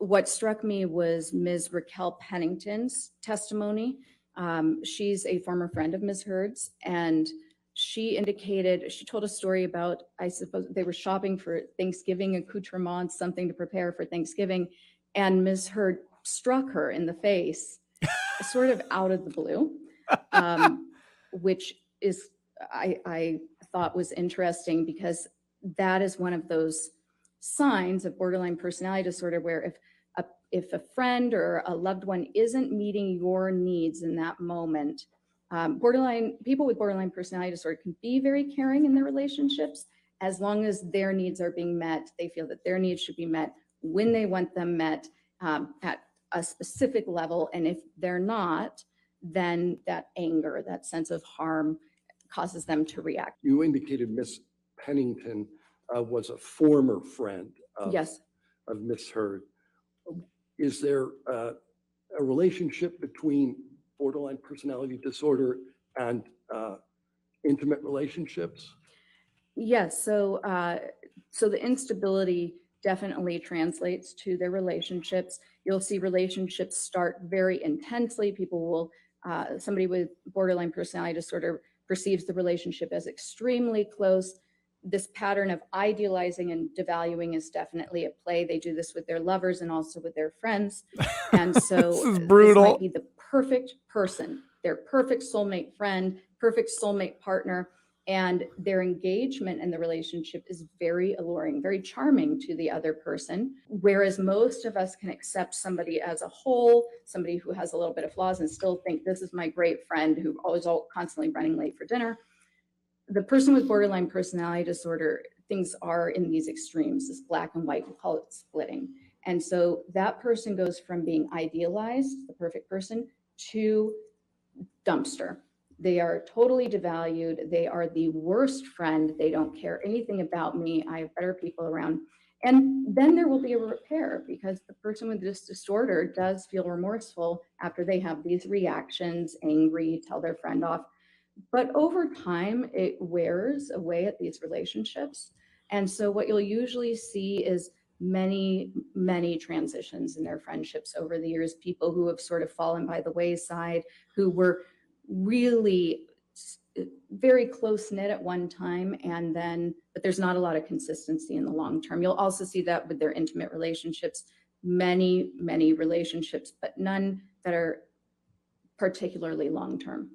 what struck me was Ms. Raquel Pennington's testimony. She's a former friend of Ms. Heard's, and she told a story about, I suppose they were shopping for Thanksgiving accoutrements, something to prepare for Thanksgiving, and Ms. Heard struck her in the face, sort of out of the blue, which is, I thought was interesting, because that is one of those signs of borderline personality disorder where if a friend or a loved one isn't meeting your needs in that moment, people with borderline personality disorder can be very caring in their relationships as long as their needs are being met. They feel that their needs should be met when they want them met, at a specific level. And if they're not, then that anger, that sense of harm causes them to react. You indicated Miss Pennington was a former friend of, Yes. of Miss Heard. Is there a relationship between borderline personality disorder and intimate relationships? Yes. So the instability definitely translates to their relationships. You'll see relationships start very intensely. People will, somebody with borderline personality disorder perceives the relationship as extremely close. This pattern of idealizing and devaluing is definitely at play. They do this with their lovers and also with their friends. And so this is brutal. This might be the perfect person, their perfect soulmate friend, perfect soulmate partner, and their engagement in the relationship is very alluring, very charming to the other person. Whereas most of us can accept somebody as a whole, somebody who has a little bit of flaws, and still think this is my great friend who always constantly running late for dinner. The person with borderline personality disorder, things are in these extremes, this black and white, we call it splitting. And so that person goes from being idealized, the perfect person, to dumpster. They are totally devalued. They are the worst friend. They don't care anything about me. I have better people around. And then there will be a repair, because the person with this disorder does feel remorseful after they have these reactions, angry, tell their friend off. But over time, it wears away at these relationships. And so what you'll usually see is many, many transitions in their friendships over the years, people who have sort of fallen by the wayside, who were really very close knit at one time, and then, but there's not a lot of consistency in the long term. You'll also see that with their intimate relationships, many, many relationships, but none that are particularly long term.